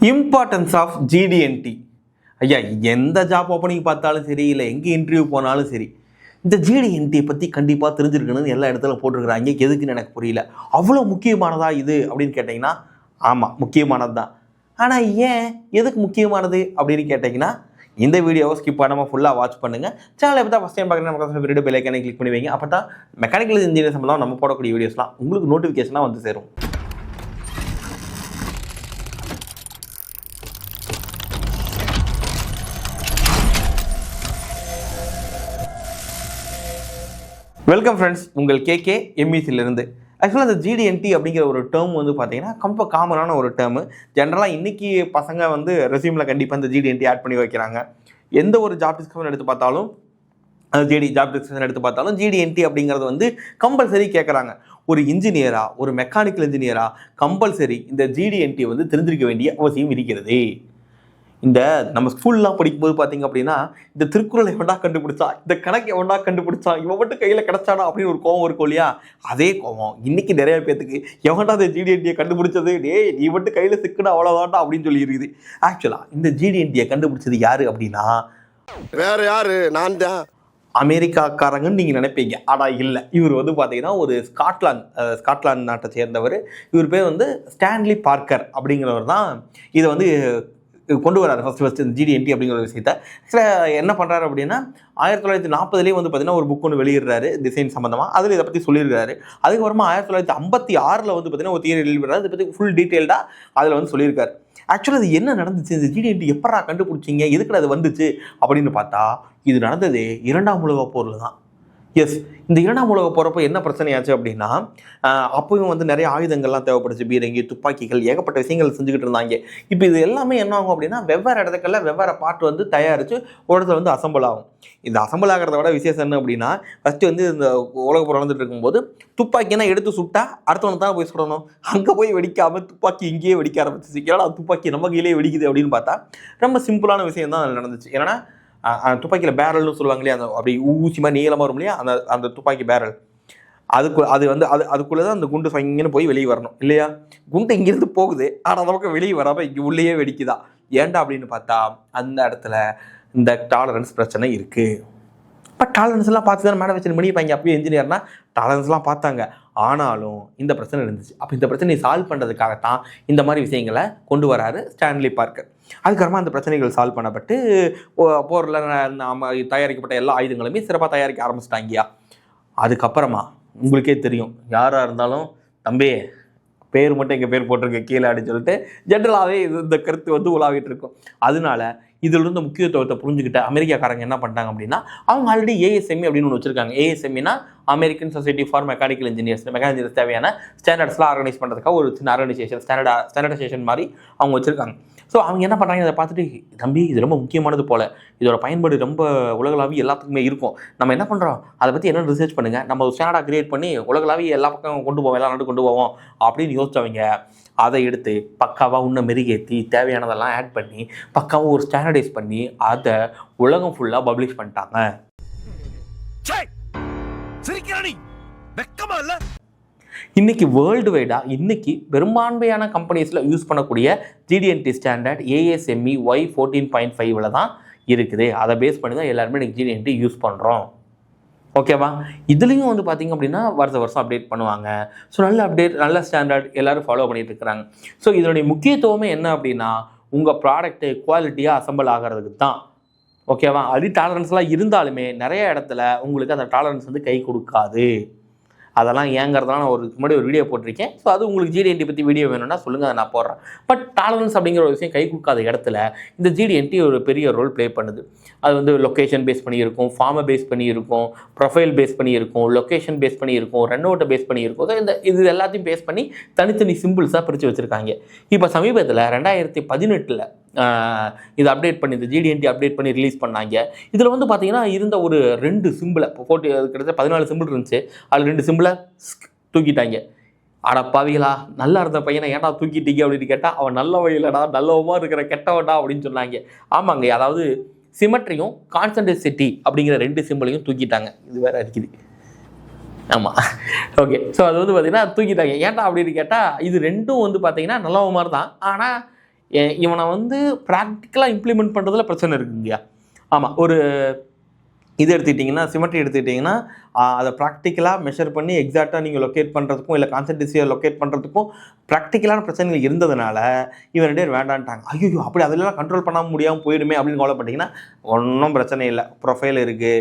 Importance of GD&T. ஐயா, எந்த job opening பார்த்தாலும் சரி, இல்லை எங்கே இன்டர்வியூ போனாலும் சரி, இந்த ஜிடிஎன்டியை பற்றி கண்டிப்பாக தெரிஞ்சிருக்கணும்னு எல்லா இடத்துல போட்டிருக்கிறாங்க. எதுக்குன்னு எனக்கு புரியல. அவ்வளோ முக்கியமானதா இது அப்படின்னு கேட்டிங்கன்னா, ஆமாம் முக்கியமானது தான். ஆனால் ஏன் எதுக்கு முக்கியமானது அப்படின்னு கேட்டிங்கன்னா, இந்த வீடியோவை ஸ்கிப் பண்ணாமல் ஃபுல்லாக வாட்ச் பண்ணுங்கள். சேனலை எப்போ தான் ஃபஸ்ட் டைம் பார்க்குறேன் வீடியோ பெல் ஐக்கானை கிளிக் பண்ணி வைங்க. அப்போ தான் மெக்கானிக்கல் இன்ஜினியர் சம்பந்தம் நம்ம போடக்கூடிய வீடியோஸ்லாம் உங்களுக்கு நோட்டிஃபிகேஷனாக வந்து சேரும். வெல்கம் ஃப்ரெண்ட்ஸ், உங்கள் கேகே எம்இசிலிருந்து. ஆக்சுவலாக அந்த ஜிடிஎன்டி அப்படிங்கிற ஒரு டேர்ம் வந்து பார்த்தீங்கன்னா ரொம்ப காமனான ஒரு டேர்மு. ஜென்ரலாக இன்றைக்கி பசங்க வந்து ரெஸ்யூமில் கண்டிப்பாக இந்த ஜிடிஎன்டி ஆட் பண்ணி வைக்கிறாங்க. எந்த ஒரு ஜாப் டிஸ்கிரிப்ஷன் எடுத்து பார்த்தாலும், ஜாப் டிஸ்கிரிப்ஷன் எடுத்து பார்த்தாலும் ஜிடிஎன்டி அப்படிங்கிறது வந்து கம்பல்சரி கேட்குறாங்க. ஒரு இன்ஜினியரா, ஒரு மெக்கானிக்கல் இன்ஜினியரா கம்பல்சரி இந்த ஜிடிஎன்டி வந்து தெரிஞ்சிருக்க வேண்டிய அவசியம் இருக்கிறது. இந்த நம்ம ஸ்கூல்லாம் படிக்கும்போது பார்த்தீங்க அப்படின்னா, இந்த திருக்குறளை எவன்டா கண்டுபிடிச்சா, இந்த கணக்கு எவன்டா கண்டுபிடிச்சா, இவன் மட்டும் கையில் கிடச்சானா அப்படின்னு ஒரு கோவம் இருக்கும் இல்லையா? அதே கோவம் இன்னைக்கு நிறைய பேத்துக்கு எவன்டா இந்த ஜிடிஎன்டியை கண்டுபிடிச்சது, டேய் நீ மட்டும் கையில் சிக்கணும் அவ்வளோதான்டா அப்படின்னு சொல்லி இருக்குது. ஆக்சுவலாக இந்த ஜிடிஎன்டியை கண்டுபிடிச்சது யாரு அப்படின்னா, வேற யாரு? நான் தான். அமெரிக்காக்காரங்கன்னு நீங்கள் நினைப்பீங்க. ஆனால் இல்லை, இவர் வந்து பார்த்தீங்கன்னா ஒரு ஸ்காட்லாந்து நாட்டை சேர்ந்தவர். இவர் பேர் வந்து ஸ்டான்லி பார்க்கர் அப்படிங்கிறவர் தான் இதை வந்து கொண்டு வராரு ஃபஸ்ட்டு இந்த ஜிடிஎன்டி அப்படிங்கிற ஒரு விஷயத்தை. என்ன பண்ணுறாரு அப்படின்னா, 1940 வந்து பார்த்தீங்கன்னா ஒரு புக் ஒன்று வெளியிடுறாரு டிசைன் சம்மந்தமாக. அதில் இதை பற்றி சொல்லியிருக்காரு. அதுக்கப்புறமா 1956 வந்து பார்த்தீங்கன்னா ஒரு தியரி வெளியிடுறாரு. இதை பற்றி ஃபுல் டீட்டெயில்டாக அதில் வந்து சொல்லியிருக்காரு. ஆக்சுவலாக அது என்ன நடந்துச்சு, இந்த ஜிடிஎன்டி எப்படா கண்டுபிடிச்சிங்க, எதுக்குடா அது வந்துச்சு அப்படின்னு பார்த்தா, இது நடந்தது 2ஆம் உலகப் போரில் தான். எஸ், இந்த 2ஆம் உலகப் போகிறப்போ என்ன பிரச்சனையாச்சு அப்படின்னா, அப்போயும் வந்து நிறைய ஆயுதங்கள்லாம் தேவைப்படுச்சு. பீரங்கி, துப்பாக்கிகள், ஏகப்பட்ட விஷயங்கள் செஞ்சுக்கிட்டு இருந்தாங்க. இப்போ இது எல்லாமே என்ன ஆகும் அப்படின்னா, வெவ்வேறு இடத்துக்கல்ல வெவ்வேறு பார்ட் வந்து தயாரித்து ஒரு இடத்துல வந்து அசம்பிள் ஆகும். இந்த அசம்பிள் ஆகிறத விட விசேஷம் என்ன அப்படின்னா, ஃபஸ்ட்டு வந்து இந்த உலகப் போர் நடந்துட்டு இருக்கும்போது துப்பாக்கினா எடுத்து சுட்டா அடுத்தவனை தான் போய் சுடணும். அங்கே போய் வெடிக்காமல் துப்பாக்கி இங்கேயே வெடிக்க ஆரம்பிச்சிச்சு. ஏன்னா துப்பாக்கி நம்ம கையிலே வெடிக்குது அப்படின்னு பார்த்தா ரொம்ப சிம்பிளான விஷயம் தான் நடந்துச்சு. ஏன்னா துப்பாக்கியில் பேரல்னு சொல்லுவாங்க இல்லையா, அந்த அப்படி ஊசி மாதிரி நீளமாக வரும் இல்லையா, அந்த துப்பாக்கி பேரல், அதுக்குள்ளே தான் அந்த குண்டு இங்கேன்னு போய் வெளியே வரணும் இல்லையா. குண்டு இங்கேருந்து போகுது, ஆனால் நமக்கு வெளியே வராமல் இங்கே உள்ளேயே வெடிக்குதா. ஏன்டா அப்படின்னு பார்த்தா, அந்த இடத்துல இந்த டாலரன்ஸ் பிரச்சனை இருக்குது. இப்போ டாலரன்ஸ்லாம் பார்த்து தான் மேடம் வச்சு பண்ணிப்பாங்க. அப்பயே இன்ஜினியர்னா டாலரன்ஸ்லாம் பார்த்தாங்க. ஆனாலும் இந்த பிரச்சனை இருந்துச்சு. அப்போ இந்த பிரச்சனையை சால்வ் பண்ணுறதுக்காகத்தான் இந்த மாதிரி விஷயங்களை கொண்டு வராரு ஸ்டான்லி பார்க்கர். அதுக்கப்புறமா அந்த பிரச்சனைகள் சால்வ் பண்ணப்பட்டு போரில் நம்ம தயாரிக்கப்பட்ட எல்லா ஆயுதங்களுமே சிறப்பாக தயாரிக்க ஆரம்பிச்சிட்டாங்கயா. அதுக்கப்புறமா உங்களுக்கே தெரியும், யாராக இருந்தாலும் தம்பி பேர் மட்டும் எங்கள் பேர் போட்டிருக்க கீழே அப்படின்னு சொல்லிட்டு ஜென்ரலாகவே இந்த கருத்து வந்து உலாவிட்டு இருக்கும். அதனால இதில் இருந்த முக்கியத்துவத்தை புரிஞ்சுக்கிட்ட அமெரிக்காக்காரங்க என்ன பண்ணிட்டாங்க அப்படின்னா, அவங்க ஆல்ரெடி ஏஎஸ்எம்இ அப்படின்னு ஒன்று வச்சுருக்காங்க. ஏஎஸ்எம்இனா American society for mechanical engineers. Mechanical தேவையான ஸ்டாண்டர்ட்ஸ்லாம் ஆர்கனைஸ் பண்ணுறதுக்காக ஒரு சின்ன ஆர்கனைசேஷன், ஸ்டாண்டர்டைசேஷன் மாதிரி அவங்க வச்சுருக்காங்க. ஸோ அவங்க என்ன பண்ணுறாங்க, இதை பார்த்துட்டு தம்பி இது ரொம்ப முக்கியமானது போல், இதோட பயன்பாடு ரொம்ப உலகளாவி எல்லாத்துக்குமே இருக்கும், நம்ம என்ன பண்ணுறோம் அதை பற்றி என்ன ரிசர்ச் பண்ணுங்கள், நம்ம ஒரு ஸ்டாண்டர்டாக கிரியேட் பண்ணி உலகளாவி எல்லா பக்கம் கொண்டு போவோம், எல்லா நாட்டு கொண்டு போவோம் அப்படின்னு யோசிச்சவங்க அதை எடுத்து பக்காவாக இன்னும் மெருகேற்றி தேவையானதெல்லாம் ஆட் பண்ணி பக்காவாக ஒரு ஸ்டாண்டர்டைஸ் பண்ணி அதை உலகம் ஃபுல்லாக பப்ளிஷ் பண்ணிட்டாங்க. இன்னைக்கு வேர்ல்டு வைடாக இன்னைக்கு பெரும்பான்மையான கம்பெனிஸில் யூஸ் பண்ணக்கூடிய ஜிடிஎன்டி ஸ்டாண்டர்ட் ASME Y14.5 தான் இருக்குது. அதை பேஸ் பண்ணி தான் எல்லாருமே இன்னைக்கு ஜிடிஎன்டி யூஸ் பண்ணுறோம். ஓகேவா? இதுலேயும் வந்து பார்த்திங்க அப்படின்னா வருஷம் அப்டேட் பண்ணுவாங்க. ஸோ நல்ல அப்டேட், நல்ல ஸ்டாண்டர்ட் எல்லோரும் ஃபாலோ பண்ணிட்டு இருக்கிறாங்க. ஸோ இதனுடைய முக்கியத்துவமே என்ன அப்படின்னா, உங்கள் ப்ராடக்ட்டு குவாலிட்டியாக அசம்பிள் ஆகிறதுக்கு தான். ஓகேவா? அது டாலரன்ஸ்லாம் இருந்தாலுமே நிறைய இடத்துல உங்களுக்கு அந்த டாலரன்ஸ் வந்து கை கொடுக்காது. அதெல்லாம் ஏங்கிறதுலாம் நான் முன்னாடி ஒரு வீடியோ போட்டிருக்கேன். ஸோ அது உங்களுக்கு ஜிடிஎன்டி பற்றி வீடியோ வேணும்னா சொல்லுங்கள், அதை நான் போடுறேன். பட் டாலரன்ஸ் அப்படிங்கிற ஒரு விஷயம் கை கொடுக்காத இடத்துல இந்த ஜிடிஎன்டி ஒரு பெரிய ரோல் ப்ளே பண்ணுது. அது வந்து லொக்கேஷன் பேஸ் பண்ணி இருக்கும், ஃபார்மை பேஸ் பண்ணி இருக்கும், ப்ரொஃபைல் பேஸ் பண்ணி இருக்கும், லொக்கேஷன் பேஸ் பண்ணி இருக்கும், ரன்அவுட்டை பேஸ் பண்ணி இருக்கும். ஸோ இது எல்லாத்தையும் பேஸ் பண்ணி தனித்தனி சிம்பிள்ஸாக பிரித்து வச்சுருக்காங்க. இப்போ சமீபத்தில் 2018 இது அப்டேட் பண்ணி, இந்த ஜிடிஎன்டி அப்டேட் பண்ணி ரிலீஸ் பண்ணாங்க. இதில் வந்து பார்த்தீங்கன்னா இருந்த ஒரு 2 சிம்பிளை கிட்டத்தட்ட 14 சிம்பிள் இருந்துச்சு. அதில் 2 சிம்பிளை தூக்கிட்டாங்க. அடப்பாவிகளா, நல்லா இருந்த பையனை ஏன்டா தூக்கிட்டீங்க அப்படின்னு கேட்டால், அவன் நல்ல வழியிலடா, நல்லவமாக இருக்கிற கெட்டவடா அப்படின்னு சொன்னாங்க. ஆமாங்க, அதாவது சிமெட்ரியும் கான்சன்ட்ரேசிட்டி அப்படிங்கிற 2 சிம்பிளையும் தூக்கிட்டாங்க. இது வேற இருக்குது. ஆமாம், ஓகே. ஸோ அது வந்து பார்த்தீங்கன்னா தூக்கிட்டாங்க. ஏன்டா அப்படின்னு கேட்டால், இது ரெண்டும் வந்து பார்த்தீங்கன்னா நல்லவ மாதிரி தான். ஆனால் இவனை வந்து ப்ராக்டிக்கலாக இம்ப்ளிமெண்ட் பண்ணுறதுல பிரச்சனை இருக்குங்கய்யா. ஆமாம், ஒரு இது எடுத்துக்கிட்டிங்கன்னா சிமெட்ரி எடுத்துக்கிட்டிங்கன்னா அதை ப்ராக்டிக்கலாக மெஷர் பண்ணி எக்ஸாக்டாக நீங்கள் லொக்கேட் பண்ணுறதுக்கும் இல்லை கான்சன்ட்ரேசியை லொக்கேட் பண்ணுறதுக்கும் ப்ராக்டிக்கலான பிரச்சனைகள் இருந்ததுனால இவன் 2 பேர் வேண்டான்ட்டாங்க. ஐயோ அப்படி அதெல்லாம் கண்ட்ரோல் பண்ண முடியாமல் போயிடுமே அப்படின்னு கவலைப்பட்டிங்கன்னா ஒன்றும் பிரச்சனை இல்லை. ப்ரொஃபைல் இருக்குது,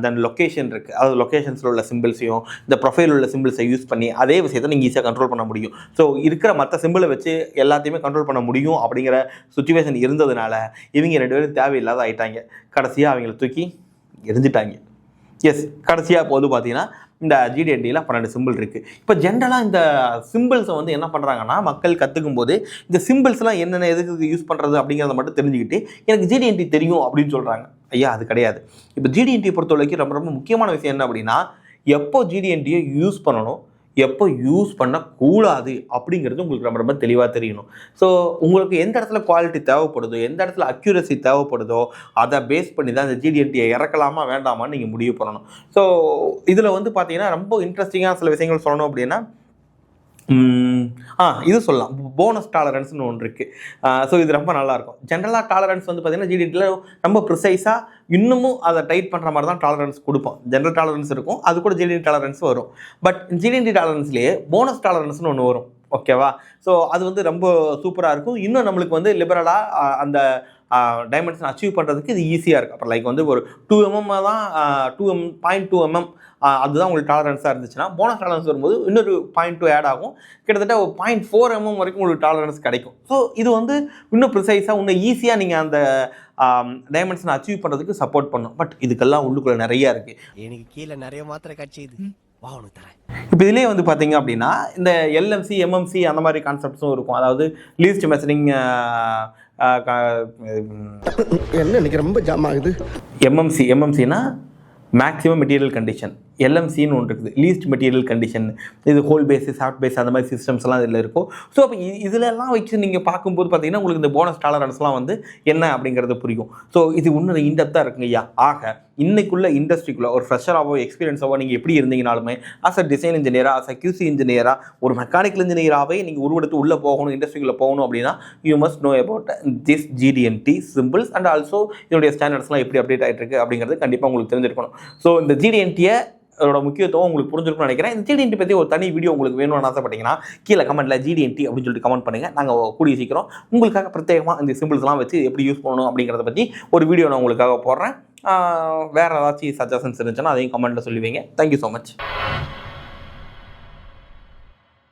தென் லொக்கேஷன் இருக்குது. அதாவது லொக்கேஷன்ஸில் உள்ள சிம்பிள்ஸையும் இந்த ப்ரொஃபைல் உள்ள சிம்பிள்ஸை யூஸ் பண்ணி அதே விஷயத்தை நீங்கள் ஈஸியாக கண்ட்ரோல் பண்ண முடியும். ஸோ இருக்கிற மற்ற சிம்பிளை வச்சு எல்லாத்தையுமே கண்ட்ரோல் பண்ண முடியும் அப்படிங்கிற சுச்சுவேஷன் இருந்ததுனால இவங்க 2 பேரும் தேவையில்லாத ஆகிட்டாங்க. கடைசியாக அவங்கள தூக்கி எரிஞ்சிட்டாங்க. எஸ், கடைசியாக போது பார்த்தீங்கன்னா இந்த GD&Tல 12 சிம்பிள் இருக்குது. இப்போ ஜென்ரலாக இந்த சிம்பிள்ஸை வந்து என்ன பண்ணுறாங்கன்னா மக்கள் கற்றுக்கும் போது இந்த சிம்பிள்ஸ்லாம் என்னென்ன எதுக்கு யூஸ் பண்ணுறது அப்படிங்கிறத மட்டும் தெரிஞ்சுக்கிட்டு எனக்கு GD&T தெரியும் அப்படின்னு சொல்கிறாங்க. ஐயா அது கிடையாது. இப்போ GD&T பொறுத்த வரைக்கும் ரொம்ப ரொம்ப முக்கியமான விஷயம் என்ன அப்படின்னா எப்போ GD&Tயை யூஸ் பண்ணணும், எப்போ யூஸ் பண்ணக்கூடாது அப்படிங்கிறது உங்களுக்கு ரொம்ப ரொம்ப தெளிவாக தெரியணும். ஸோ உங்களுக்கு எந்த இடத்துல குவாலிட்டி தேவைப்படுதோ, எந்த இடத்துல அக்யூரசி தேவைப்படுதோ அதை பேஸ் பண்ணி தான் இந்த GD&Tயை இறக்கலாமா வேண்டாமான்னு நீங்கள் முடிவு பண்ணணும். ஸோ இதில் வந்து பார்த்தீங்கன்னா ரொம்ப இன்ட்ரெஸ்டிங்காக சில விஷயங்கள் சொல்லணும் அப்படின்னா இது சொல்லலாம், போனஸ் டாலரன்ஸ்னு ஒன்று இருக்குது. ஸோ இது ரொம்ப நல்லாயிருக்கும். ஜென்ரலாக டாலரன்ஸ் வந்து பார்த்தீங்கன்னா GD&Tல ரொம்ப ப்ரிசைஸாக இன்னமும் அதை டைட் பண்ணுற மாதிரி தான் டாலரன்ஸ் கொடுப்போம். ஜென்ரல் டாலரன்ஸ் இருக்கும், அது கூட GD&T டாலரன்ஸ் வரும். பட் GD&T டாலரன்ஸ்லேயே போனஸ் டாலரன்ஸ்னு ஒன்று வரும். ஓகேவா? ஸோ அது வந்து ரொம்ப சூப்பராக இருக்கும். இன்னும் நம்மளுக்கு வந்து லிபரலாக அந்த டைமென்ஷன் அச்சீவ் பண்ணுறதுக்கு இது ஈஸியாக இருக்குது. அப்புறம் லைக் வந்து ஒரு 2 mm தான் 0.2 mm அதுதான் உங்களுக்கு டாலரன்ஸாக இருந்துச்சுன்னா போனஸ் டாலரன்ஸ் வரும்போது இன்னொரு 0.2 ஆட் ஆகும். கிட்டத்தட்ட ஒரு 0.4 mm வரைக்கும் உங்களுக்கு டாலரன்ஸ் கிடைக்கும். ஸோ இது வந்து இன்னும் ப்ரிசைஸாக இன்னும் ஈஸியாக நீங்கள் அந்த டைமென்ஷனை அச்சீவ் பண்ணுறதுக்கு சப்போர்ட் பண்ணும். பட் இதுக்கெல்லாம் உள்ளுக்குள்ளே நிறையா இருக்குது. எனக்கு கீழே நிறைய மாத்திரை காட்சி இது வாவனு தரேன். இப்போ இதிலே வந்து பார்த்தீங்க அப்படின்னா இந்த LMC MMC அந்த மாதிரி கான்செப்ட்ஸும் இருக்கும். அதாவது லீஸ்ட் மெஷரிங் என்ன இன்னைக்கு ரொம்ப ஜாம் ஆகுது. MMCனா மேக்ஸிமம் மெட்டீரியல் கண்டிஷன். LMCன்னு ஒன்று இருக்குது, லீஸ்ட் மெட்டீரியல் கண்டிஷன். இது ஹோல் பேஸு சாஃப்ட் பேஸ் அந்த மாதிரி சிஸ்டம்ஸ்லாம் இதில் இருக்கும். ஸோ அப்போ இதிலெல்லாம் வச்சு நீங்கள் பார்க்கும்போது பார்த்தீங்கன்னா உங்களுக்கு இந்த போனஸ் டாலரன்ஸ்லாம் வந்து என்ன அப்படிங்கிறது புரியும். ஸோ இது இன்னும் இன்டெப்த்தாக இருக்குங்க ஐயா. ஆக இன்னைக்குள்ள இண்டஸ்ட்ரிக்குள்ளே ஒரு ஃப்ரெஷராகவோ எக்ஸ்பீரியன்ஸாவோ நீங்கள் எப்படி இருந்தீங்கனாலுமே ஆஸ் அ டிசைன் இன்ஜினியராக, ஆஸ் அ QC இன்ஜினியராக, ஒரு மெக்கானிக்கல் இன்ஜினியராகவே நீங்கள் உருவெடுத்து உள்ளே போகணும், இண்டஸ்ட்ரிக்குள்ளே போகணும் அப்படின்னா you must know about this GD&T symbols and also இதோடைய ஸ்டாண்டர்ட்ஸ்லாம் எப்படி அப்டேட் ஆகிட்டு இருக்கு அப்படிங்கிறது கண்டிப்பாக உங்களுக்கு தெரிஞ்சிருக்கணும். ஸோ இந்த GD&Tயை அதோட முக்கியத்துவம் உங்களுக்கு புரிஞ்சிருக்கும்னு நினைக்கிறேன். இந்த GD&T பற்றி ஒரு தனி வீடியோ உங்களுக்கு வேணும்னு ஆசைப்பட்டீங்கன்னா கீழே கமெண்ட்டில் GD&T அப்படின்னு சொல்லிட்டு கமெண்ட் பண்ணுங்கள். நாங்கள் கூடிய சீக்கிரம் உங்களுக்காக பிரத்யேகமாக இந்த சிம்பிள்ஸ்லாம் வச்சு எப்படி யூஸ் பண்ணணும் அப்படிங்கிறத பற்றி ஒரு வீடியோ நான் உங்களுக்காக போடுறேன். வேறு ஏதாச்சும் சஜஷன்ஸ் இருந்துச்சுன்னா அதையும் கமெண்ட்டில் சொல்லுவீங்க. Thank you so much.